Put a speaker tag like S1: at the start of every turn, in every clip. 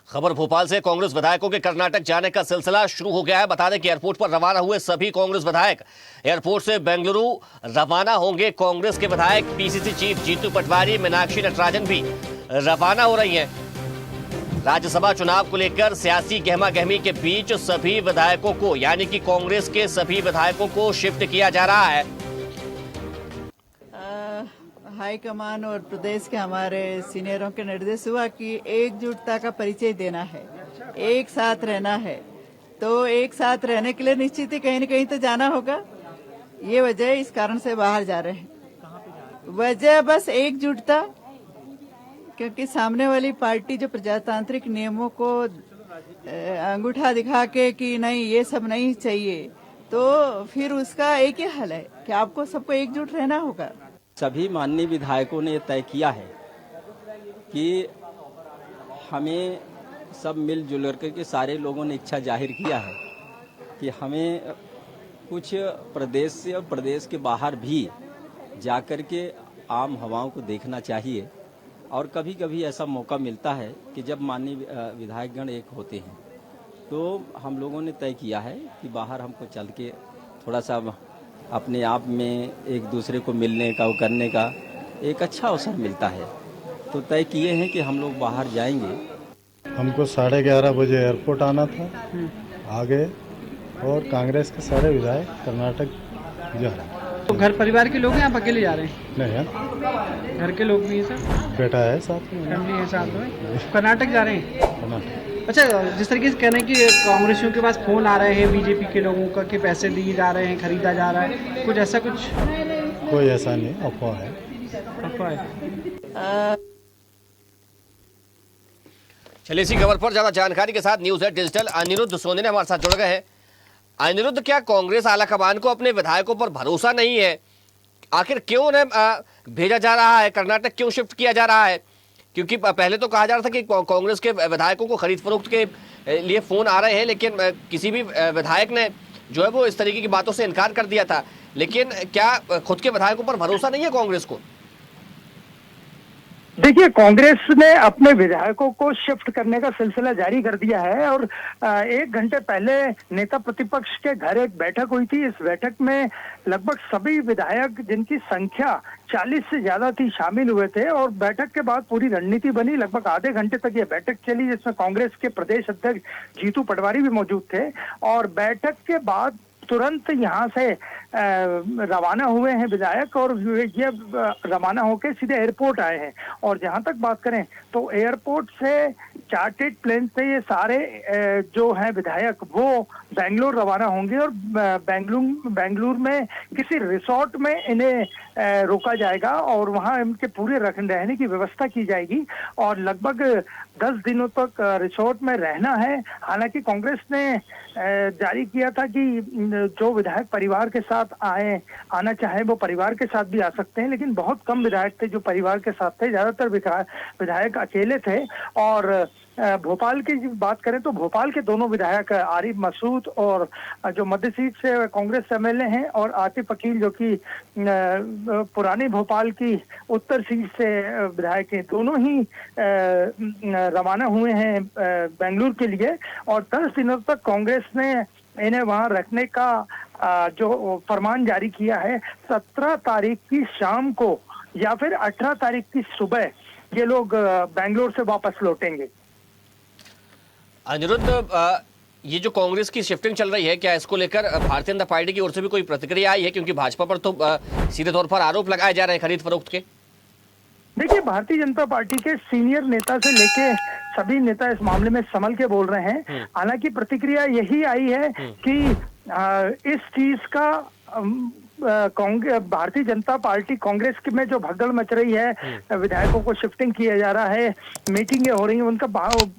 S1: खबर भोपाल से। कांग्रेस विधायकों के कर्नाटक जाने का सिलसिला शुरू हो गया है। बता दें कि एयरपोर्ट पर रवाना हुए सभी कांग्रेस विधायक एयरपोर्ट से बेंगलुरु रवाना होंगे। कांग्रेस के विधायक पीसीसी चीफ जीतू पटवारी, मीनाक्षी नटराजन भी रवाना हो रही हैं। राज्यसभा चुनाव को लेकर सियासी गहमा गहमी के बीच सभी विधायकों को, यानी कि कांग्रेस के सभी विधायकों को शिफ्ट किया जा रहा है।
S2: हाईकमान और प्रदेश के हमारे सीनियरों के निर्देश हुआ कि एकजुटता का परिचय देना है, एक साथ रहना है। तो एक साथ रहने के लिए निश्चित ही कहीं न कहीं तो जाना होगा। ये वजह, इस कारण से बाहर जा रहे हैं। वजह बस एकजुटता, क्योंकि सामने वाली पार्टी जो प्रजातांत्रिक नियमों को अंगूठा दिखा के कि नहीं ये सब नहीं चाहिए, तो फिर उसका एक ही हल है कि आपको सबको एकजुट रहना होगा।
S3: सभी माननीय विधायकों ने तय किया है कि हमें सब मिलजुल करके सारे लोगों ने इच्छा जाहिर किया है कि हमें कुछ प्रदेश से और प्रदेश के बाहर भी जाकर के आम हवाओं को देखना चाहिए। और कभी कभी ऐसा मौका मिलता है कि जब माननीय विधायकगण एक होते हैं, तो हम लोगों ने तय किया है कि बाहर हमको चल के थोड़ा सा अपने आप में एक दूसरे को मिलने का, वो करने का एक अच्छा अवसर मिलता है। तो तय किए हैं कि हम लोग बाहर जाएंगे।
S4: हमको 11:30 बजे एयरपोर्ट आना था, आ गए। और कांग्रेस के सारे विधायक कर्नाटक जा रहे हैं।
S5: तो घर परिवार के लोग हैं, आप अकेले जा रहे हैं?
S4: नहीं है,
S5: घर के लोग भी हैं सर?
S4: बेटा है साथ में,
S5: फैमिली है साथ में। कर्नाटक जा रहे हैं?
S4: कर्नाटक।
S5: अच्छा, जिस तरीके से कह रहे हैं कि कांग्रेसियों के पास फोन आ रहे हैं बीजेपी के लोगों का कि पैसे दिए जा रहे हैं, खरीदा जा रहा है, कुछ ऐसा कुछ?
S4: कोई ऐसा नहीं, अफवाह है।
S5: अफवाह है।
S1: चलिए, इसी खबर पर ज्यादा जानकारी के साथ न्यूज है डिजिटल अनिरुद्ध सोनी ने हमारे साथ जुड़ गए हैं। अनिरुद्ध, क्या कांग्रेस आलाकमान को अपने विधायकों पर भरोसा नहीं है? आखिर क्यों उन्हें भेजा जा रहा है? कर्नाटक क्यों शिफ्ट किया जा रहा है? क्योंकि पहले तो कहा जा रहा था कि कांग्रेस के विधायकों को खरीद फरोख्त के लिए फोन आ रहे हैं, लेकिन किसी भी विधायक ने जो है वो इस तरीके की बातों से इनकार कर दिया था। लेकिन क्या खुद के विधायकों पर भरोसा नहीं है कांग्रेस को?
S6: देखिए, कांग्रेस ने अपने विधायकों को शिफ्ट करने का सिलसिला जारी कर दिया है और 1 घंटे पहले नेता प्रतिपक्ष के घर एक बैठक हुई थी। इस बैठक में लगभग सभी विधायक, जिनकी संख्या 40 से ज्यादा थी, शामिल हुए थे। और बैठक के बाद पूरी रणनीति बनी। लगभग आधे घंटे तक ये बैठक चली, जिसमें कांग्रेस के प्रदेश अध्यक्ष जीतू पटवारी भी मौजूद थे। और बैठक के बाद तुरंत यहाँ से रवाना हुए हैं विधायक, और ये रवाना होकर सीधे एयरपोर्ट आए हैं। और जहां तक बात करें तो एयरपोर्ट से चार्टेड प्लेन से ये सारे जो हैं विधायक, वो बेंगलुरु रवाना होंगे। और बेंगलुरु में किसी रिसोर्ट में इन्हें रोका जाएगा और वहां इनके पूरे रहने की व्यवस्था की जाएगी। और लगभग 10 दिनों तक रिसोर्ट में रहना है। हालांकि कांग्रेस ने जारी किया था कि जो विधायक परिवार के साथ आना चाहे वो परिवार के साथ भी आ सकते हैं, लेकिन बहुत कम विधायक थे जो परिवार के साथ थे। ज्यादातर विधायक अकेले थे। और भोपाल की बात करें तो भोपाल के दोनों विधायक आरिफ मसूद और जो मध्य सीट से कांग्रेस एमएलए हैं, और आतिफ अकील जो कि पुरानी भोपाल की उत्तर सीट से विधायक हैं, दोनों ही रवाना हुए हैं बेंगलुरु के लिए। और 10 दिनों तक कांग्रेस ने इन्हें वहां रखने का जो फरमान जारी किया है। 17 तारीख की शाम को या फिर 18 तारीख की सुबह ये लोग बेंगलुरु से वापस लौटेंगे।
S1: अनिरुद्ध, ये जो कांग्रेस की शिफ्टिंग चल रही है, क्या इसको लेकर भारतीय जनता पार्टी की ओर से भी कोई प्रतिक्रिया आई है? क्योंकि भाजपा पर तो सीधे तौर पर आरोप लगाए जा रहे हैं खरीद फरोख्त के।
S6: देखिए, भारतीय जनता पार्टी के सीनियर नेता से लेके सभी नेता इस मामले में संभल के बोल रहे हैं। हालांकि प्रतिक्रिया यही आई है कि इस चीज का भारतीय जनता पार्टी कांग्रेस में जो भगदड़ मच रही है, विधायकों को शिफ्टिंग किया जा रहा है, मीटिंगें हो रही हैं,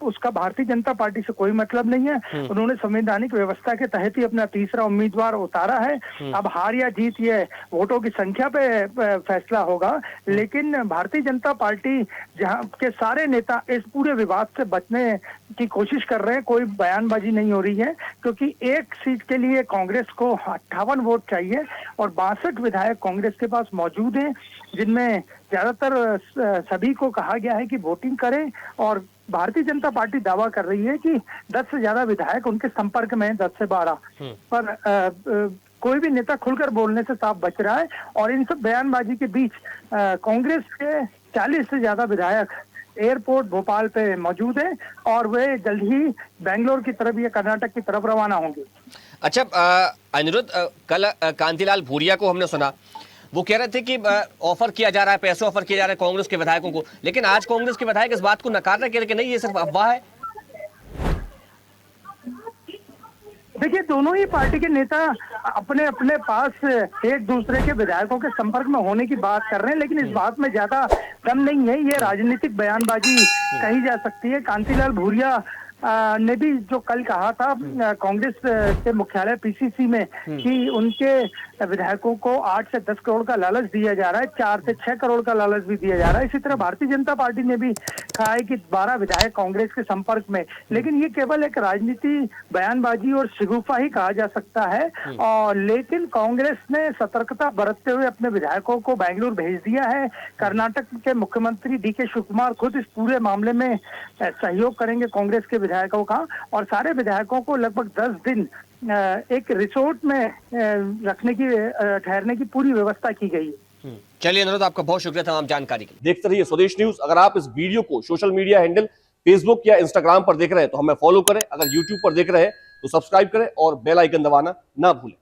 S6: उसका भारतीय जनता पार्टी से कोई मतलब नहीं है। उन्होंने संवैधानिक व्यवस्था के तहत ही अपना तीसरा उम्मीदवार उतारा है। अब हार या जीत ये वोटों की संख्या पे फैसला होगा। लेकिन भारतीय जनता पार्टी जहां के सारे नेता इस पूरे विवाद से बचने की कोशिश कर रहे हैं, कोई बयानबाजी नहीं हो रही है, क्योंकि एक सीट के लिए कांग्रेस को 58 वोट चाहिए और 62 विधायक कांग्रेस के पास मौजूद हैं, जिनमें ज्यादातर सभी को कहा गया है कि वोटिंग करें। और भारतीय जनता पार्टी दावा कर रही है कि 10 से ज्यादा विधायक उनके संपर्क में हैं, 10 से 12, पर कोई भी नेता खुलकर बोलने से साफ बच रहा है। और इन सब बयानबाजी के बीच कांग्रेस के 40 से ज्यादा विधायक एयरपोर्ट भोपाल पे मौजूद हैं और वे जल्द ही बेंगलोर की तरफ या कर्नाटक की तरफ रवाना होंगे।
S1: अच्छा अनिरुद्ध, कल कांतिलाल भूरिया को हमने सुना, वो कह रहे थे कि ऑफर किया जा रहा है, पैसे ऑफर किए जा रहे हैं कांग्रेस के विधायकों को, लेकिन आज कांग्रेस के विधायक इस बात को नकार रहे, कह रहे कि नहीं ये सिर्फ अफवाह है।
S6: देखिए, दोनों ही पार्टी के नेता अपने अपने पास एक दूसरे के विधायकों के संपर्क में होने की बात कर रहे हैं, लेकिन इस बात में ज्यादा दम नहीं है, ये राजनीतिक बयानबाजी कही जा सकती है। कांतिलाल भूरिया ने भी जो कल कहा था कांग्रेस के मुख्यालय पीसीसी में कि उनके विधायकों को 8 से 10 करोड़ का लालच दिया जा रहा है, 4 से 6 करोड़ का लालच भी दिया जा रहा है। इसी तरह भारतीय जनता पार्टी ने भी कहा है कि 12 विधायक कांग्रेस के संपर्क में, लेकिन ये केवल एक राजनीति बयानबाजी और शिगुफा ही कहा जा सकता है। और लेकिन कांग्रेस ने सतर्कता बरतते हुए अपने विधायकों को बेंगलुरु भेज दिया है। कर्नाटक के मुख्यमंत्री डीके शिवकुमार खुद इस पूरे मामले में सहयोग करेंगे कांग्रेस के विधायकों का, और सारे विधायकों को लगभग 10 दिन एक रिसोर्ट में रखने की ठहरने की पूरी व्यवस्था की गई है।
S1: चलिए अनिरुद्ध, आपका बहुत शुक्रिया तमाम जानकारी के लिए।
S7: देखते रहिए स्वदेश न्यूज। अगर आप इस वीडियो को सोशल मीडिया हैंडल फेसबुक या इंस्टाग्राम पर देख रहे हैं तो हमें फॉलो करें, अगर यूट्यूब पर देख रहे हैं तो सब्सक्राइब करें और बेल आइकन दबाना ना भूलें।